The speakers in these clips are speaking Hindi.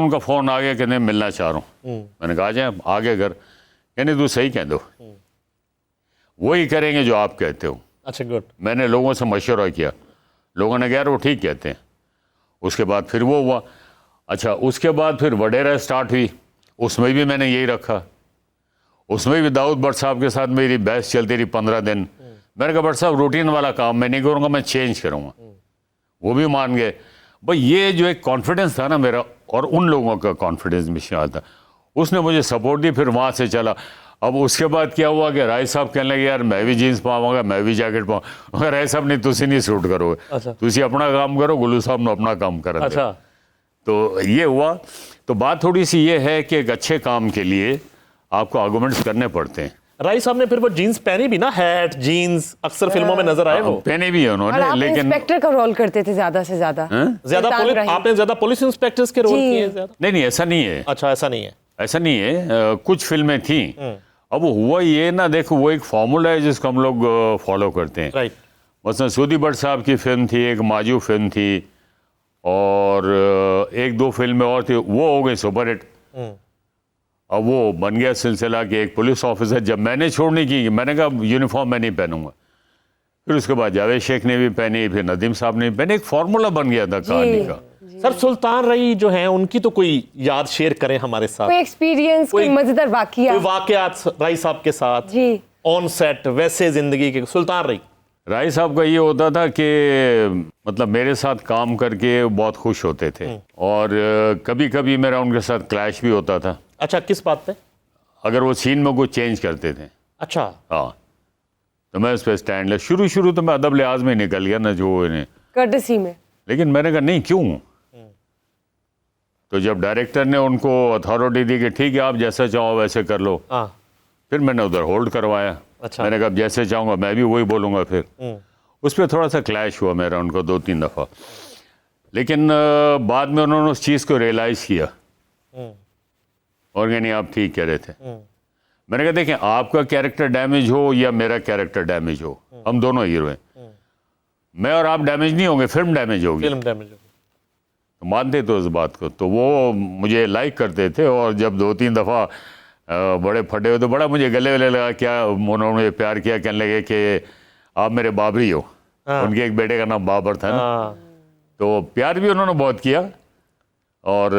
उनका फ़ोन आ गया कि नहीं मिलना चाह रहा हूँ। मैंने कहा जाए आगे घर, यानी तू सही कह दो, वही करेंगे जो आप कहते हो। अच्छा गुड। मैंने लोगों से मशवरा किया, लोगों ने कहा यार वो ठीक कहते हैं। उसके बाद फिर वो हुआ। अच्छा, उसके बाद फिर वडेरा स्टार्ट हुई, उसमें भी मैंने यही रखा। उसमें भी दाऊद भट्ट साहब के साथ मेरी बहस चलती रही 15 दिन। मैंने कहा भट्ट साहब रूटीन वाला काम मैं नहीं करूँगा, मैं चेंज करूँगा। वो भी मान गए। भाई ये जो एक कॉन्फिडेंस था ना मेरा और उन लोगों का कॉन्फिडेंस मिशन था, उसने मुझे सपोर्ट दी। फिर वहाँ से चला। अब उसके बाद क्या हुआ कि राय साहब कहने लगे यार मैं भी जीन्स पावांगा, मैं भी जैकेट पाऊंगा। राय साहब नहीं, तुसी नहीं सूट करोगे। अच्छा। तुसी अपना काम करो, गुल्लू साहब ने अपना काम कर। अच्छा। तो ये हुआ। तो बात थोड़ी सी ये है कि एक अच्छे काम के लिए आपको आर्गुमेंट्स करने पड़ते हैं। राय साहब ने फिर वो जीन्स पहनी भी ना, हैट जीन्स अक्सर फिल्मों में नजर आए वो। पहने भी है और उन्होंने, आप लेकिन इंस्पेक्टर का रोल करते थे ज्यादा से ज्यादा। आपने ज्यादा पुलिस इंस्पेक्टर्स के रोल किए ज्यादा? नहीं ऐसा नहीं है। अच्छा, ऐसा नहीं है। ऐसा नहीं है। कुछ फिल्में थी। अब हुआ ये ना, देखो वो एक फॉर्मूला है जिसको हम लोग फॉलो करते हैं। राइट। मसलन सूदी भट्ट साहब की फिल्म थी, एक माजू फिल्म थी, और एक दो फिल्में और थी, वो हो गई सुपरहिट। अब वो बन गया सिलसिला कि एक पुलिस ऑफिसर, जब मैंने छोड़ने की, मैंने कहा यूनिफॉर्म मैं नहीं पहनूंगा। फिर उसके बाद जावेद शेख ने भी पहनी, फिर नदीम साहब ने भी पहनी। एक फार्मूला बन गया था कहानी का। सर सुल्तान रई जो हैं उनकी तो कोई याद शेयर करें हमारे साथ, कोई एक्सपीरियंस, कोई मजेदार वाकया, कोई वाकयात राई साहब के साथ जी ऑन सेट, वैसे जिंदगी के। सुल्तान रई राय साहब का ये होता था कि मतलब मेरे साथ काम करके बहुत खुश होते थे, और कभी कभी मेरा उनके साथ क्लैश भी होता था। अच्छा, किस बात पे? अगर वो सीन में कुछ चेंज करते थे। अच्छा। हाँ, तो मैं उस पर स्टैंड लिया। शुरू तो मैं अदब लिहाज में निकल गया ना, जो इन्हें कर्टसी में। लेकिन मैंने कहा नहीं, क्यों? तो जब डायरेक्टर ने उनको अथॉरिटी दी कि ठीक है आप जैसा चाहो वैसे कर लो, फिर मैंने उधर होल्ड करवाया। अच्छा। मैंने कहा जैसे चाहूँगा मैं भी वही बोलूँगा। फिर उस पर थोड़ा सा क्लैश हुआ मेरा उनको 2-3 दफ़ा, लेकिन बाद में उन्होंने उस चीज़ को रियलाइज़ किया और नहीं आप ठीक कह रहे थे। मैंने कहा देखें, आपका कैरेक्टर डैमेज हो या मेरा कैरेक्टर डैमेज हो, हम दोनों हीरो हैं। मैं और आप डैमेज नहीं होंगे, फिल्म डैमेज होगी। फिल्म डैमेज होगी। तो मानते थे उस बात को, तो वो मुझे लाइक करते थे। और जब 2-3 दफ़ा बड़े फटे हुए तो बड़ा मुझे गले वले लगा, क्या उन्होंने मुझे प्यार किया, कहने लगे कि आप मेरे बाबरी हो। उनके एक बेटे का नाम बाबर था ना, तो प्यार भी उन्होंने बहुत किया और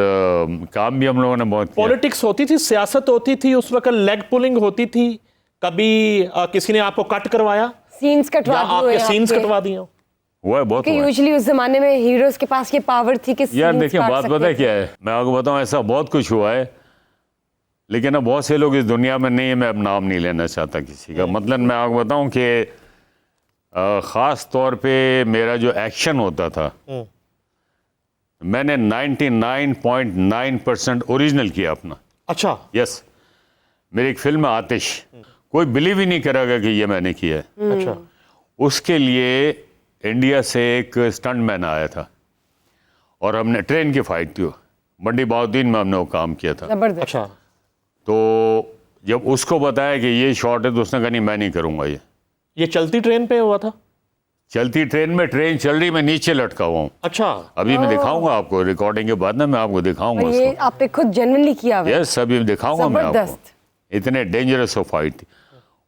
काम भी हम लोगों ने बहुत किया। पॉलिटिक्स होती थी, सियासत होती थी उस वक्त, लेग पुलिंग होती थी। कभी किसी ने आपको कट करवाया, सीन्स कटवा दिए, आपके सीन्स कटवा दिए? हुआ है, बहुत हुआ है। यूजुअली उस जमाने में हीरोज के पास ये पावर थी कि यार देखिए, बात पता है क्या है, मैं आपको बताऊं, ऐसा बहुत कुछ हुआ है, लेकिन अब बहुत से लोग इस दुनिया में नहीं है। मैं अब नाम नहीं लेना चाहता किसी का। मतलब मैं आपको बताऊं कि ख़ास तौर पे मेरा जो एक्शन होता था, मैंने 99.9% ओरिजिनल किया अपना। अच्छा। यस, मेरी एक फिल्म है आतिश, कोई बिलीव ही नहीं करेगा कि ये मैंने किया है। अच्छा। उसके लिए इंडिया से एक स्टंटमैन आया था और हमने ट्रेन की फाइट थी, मंडी बाउद्दीन में हमने वो काम किया था। जबरदस्त। अच्छा। तो जब उसको बताया कि ये शॉट है तो उसने कहा नहीं मैं नहीं करूँगा। ये चलती ट्रेन पे हुआ था? चलती ट्रेन में, ट्रेन चल रही, मैं नीचे लटका हुआ हूँ। अच्छा। अभी मैं दिखाऊंगा आपको, रिकॉर्डिंग के बाद ना मैं आपको दिखाऊंगा ये आपने खुद जेन्युइनली किया हुआ है? यस, अभी दिखाऊंगा मैं आपको। इतने डेंजरस फाइट थी।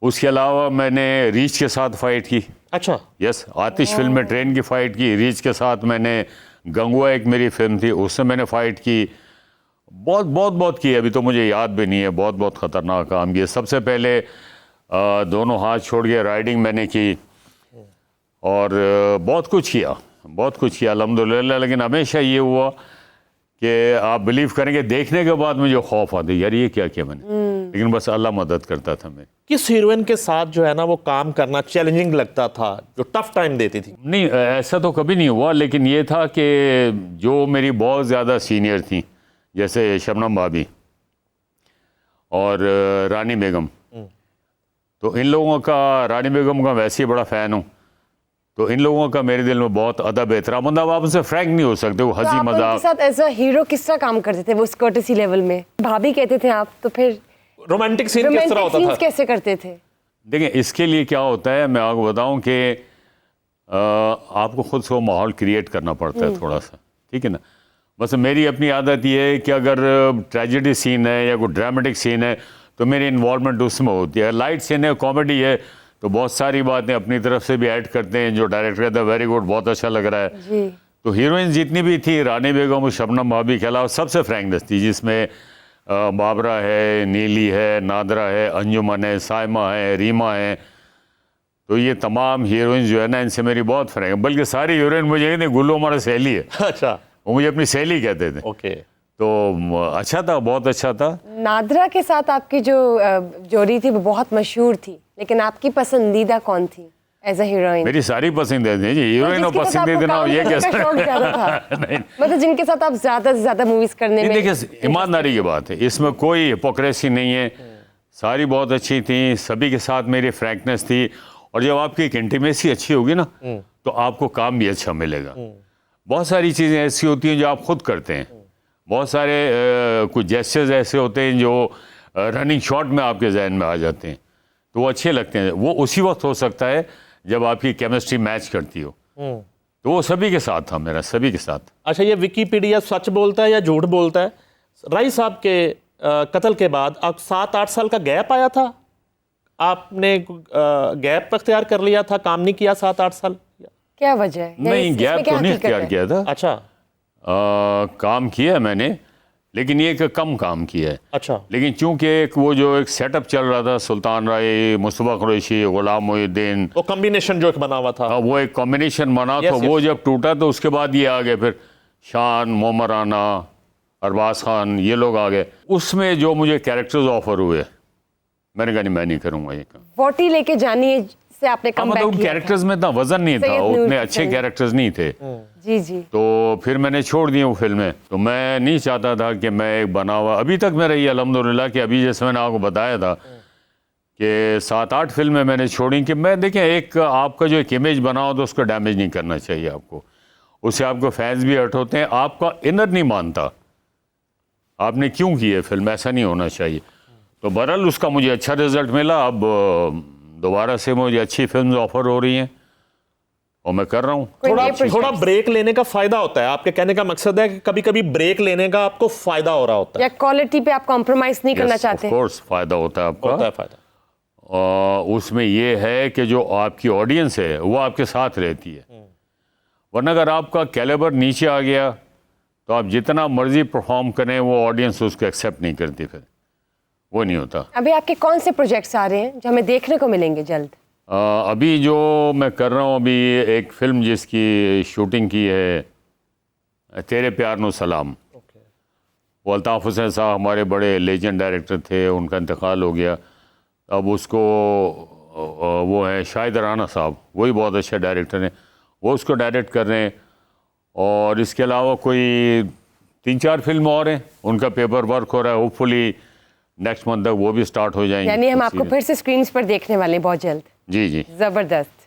उसके अलावा मैंने रीच के साथ फाइट की। अच्छा। यस, आतिश फिल्म में ट्रेन की फाइट की। रीच के साथ मैंने गंगुआ एक मेरी फिल्म थी, उससे मैंने फाइट की। बहुत की, अभी तो मुझे याद भी नहीं है। बहुत ख़तरनाक काम किया। सबसे पहले दोनों हाथ छोड़ के राइडिंग मैंने की और बहुत कुछ किया अल्हम्दुलिल्लाह। लेकिन हमेशा ये हुआ कि आप बिलीव करेंगे, देखने के बाद मुझे खौफ आता यार ये क्या किया मैंने, लेकिन बस अल्लाह मदद करता था। मैं किस हीरोइन के साथ जो है ना वो काम करना चैलेंजिंग लगता था, जो टफ टाइम देती थी? नहीं, ऐसा तो कभी नहीं हुआ, लेकिन ये था कि जो मेरी बहुत ज़्यादा सीनियर थी, जैसे शबनम भाभी और रानी बेगम, तो इन लोगों का, रानी बेगम का वैसे ही बड़ा फ़ैन हूँ, तो इन लोगों का मेरे दिल में बहुत अदब एहतराम। मतलब आप उनसे फ्रैंक नहीं हो सकते, वो हंसी मजाक। उनके साथ एज अ हीरो किस तरह काम करते थे वो, कर्टसी लेवल में भाभी कहते थे आप, तो फिर रोमांटिक सीन किस तरह होता था? कैसे करते थे? देखिए, इसके लिए क्या होता है मैं आपको बताऊं कि आपको खुद से वो माहौल क्रिएट करना पड़ता है थोड़ा सा, ठीक है ना। बस मेरी अपनी आदत ये है कि अगर ट्रेजेडी सीन है या कोई ड्रामेटिक सीन है तो मेरी इन्वॉल्वमेंट उसमें होती है। लाइट सीन है, कॉमेडी है, तो बहुत सारी बातें अपनी तरफ से भी ऐड करते हैं, जो डायरेक्टर कहता है वेरी गुड, बहुत अच्छा लग रहा है। जी। तो हीरोइन जितनी भी थी, रानी बेगम, शबनम भाभी के अलावा सबसे फ्रैंकनेस थी, जिसमें बाबरा है, नीली है, नादरा है, अंजुमन है, साइमा है, रीमा है। तो ये तमाम हीरोइन जो है ना, इनसे मेरी बहुत फ्रैंक, बल्कि सारी हीरोइन मुझे कहते गुल्लू हमारा सहेली है, अच्छा, वो मुझे अपनी सहेली कहते थे। ओके। तो अच्छा था, बहुत अच्छा था। नादरा के साथ आपकी जो जोड़ी थी वो बहुत मशहूर थी, लेकिन आपकी पसंदीदा कौन थी एज अ हीरोइन? मेरी सारी पसंदीदा थी जी, हीरोइन और पसंदीदा ना हो ये कैसे? शौक ज्यादा था नहीं। मतलब जिनके साथ आप ज्यादा से ज्यादा मूवीज करने में। देखिए, ईमानदारी की बात है, इसमें कोई हिपोक्रेसी नहीं है, सारी बहुत अच्छी थी, सभी के साथ मेरी फ्रैंकनेस थी। और जब आपकी एक इंटीमेसी अच्छी होगी ना, तो आपको काम भी अच्छा मिलेगा। बहुत सारी चीज़ें ऐसी होती हैं जो आप खुद करते हैं, बहुत सारे कुछ जेस्चर्स ऐसे होते हैं जो रनिंग शॉट में आपके जहन में आ जाते हैं, तो वो अच्छे लगते हैं। वो उसी वक्त हो सकता है जब आपकी केमिस्ट्री मैच करती हो। तो वो सभी के साथ था मेरा, सभी के साथ। अच्छा, ये विकीपीडिया सच बोलता है या झूठ बोलता है? राय साहब के कत्ल के बाद आप 7-8 साल का गैप आया था, आपने गैप अख्तियार कर लिया था, काम नहीं किया 7-8 साल? क्या वजह है? नहीं, गैप तो नहीं अख्तियार किया था। अच्छा। काम किया है मैंने, लेकिन ये कि कम काम किया है। अच्छा। लेकिन चूंकि एक वो जो एक सेटअप चल रहा था, सुल्तान राय, मुस्तफा कुरैशी, गुलाम मोहिउद्दीन, वो कॉम्बिनेशन जो एक बना हुआ था, वो एक कॉम्बिनेशन बना, Yes, तो वो जब टूटा तो उसके बाद ये आ गए फिर शान, मोमर राना, अरबाज खान, ये लोग आ गए। उसमें जो मुझे कैरेक्टर्स ऑफर हुए, मैंने कहा नहीं, मैं नहीं करूँगा ये काम। 40 लेके जानी से आपने कम बैक मतलब किया कैरेक्टर्स में इतना वजन नहीं था, सैयद नूर उतने की अच्छे फिल्म। कैरेक्टर्स नहीं थे। जी जी। तो फिर मैंने छोड़ दी वो फिल्में। तो मैं नहीं चाहता था कि मैं एक बना हुआ, अभी तक मेरा ये अल्हम्दुलिल्लाह कि अभी जैसे मैंने आपको बताया था कि 7-8 फिल्में मैंने छोड़ी कि मैं, देखें, एक आपका जो एक इमेज बना हो तो उसको डैमेज नहीं करना चाहिए आपको, उससे आपको फैंस भी हर्ट होते हैं, आपका इनर नहीं मानता आपने क्यों की है फिल्म, ऐसा नहीं होना चाहिए। तो बहरहाल उसका मुझे अच्छा रिजल्ट मिला। अब दोबारा से मुझे अच्छी फिल्म ऑफर हो रही हैं और मैं कर रहा हूँ। कोई थोड़ा नए projects? थोड़ा ब्रेक लेने का फायदा होता है, आपके कहने का मकसद है कि कभी कभी ब्रेक लेने का आपको फायदा हो रहा होता है? या क्वालिटी पे आप कॉम्प्रोमाइज नहीं करना चाहते? ऑफ कोर्स फायदा होता है आपका। होता है फायदा। उसमें ये है कि जो आपकी ऑडियंस है वो आपके साथ रहती है, वरना अगर आपका कैलिबर नीचे आ गया तो आप जितना मर्जी परफॉर्म करें वो ऑडियंस उसको एक्सेप्ट नहीं करती, फिर वो नहीं होता। अभी आपके कौन से प्रोजेक्ट्स आ रहे हैं जो हमें देखने को मिलेंगे जल्द? अभी जो मैं कर रहा हूँ, अभी एक फिल्म जिसकी शूटिंग की है, तेरे प्यार नो सलाम। वो अल्ताफ़ हुसैन साहब हमारे बड़े लेजेंड डायरेक्टर थे, उनका इंतकाल हो गया। अब उसको वो है शाहिद राना साहब, वही बहुत अच्छे डायरेक्टर हैं, वो उसको डायरेक्ट कर रहे हैं। और इसके अलावा कोई 3-4 फिल्म और हैं, उनका पेपर वर्क हो रहा है, होपफुली नेक्स्ट मंथ तक वो भी स्टार्ट हो जाएंगे। यानी हम आपको फिर से स्क्रीन्स पर देखने वाले हैं बहुत जल्द। जी जी। जबरदस्त।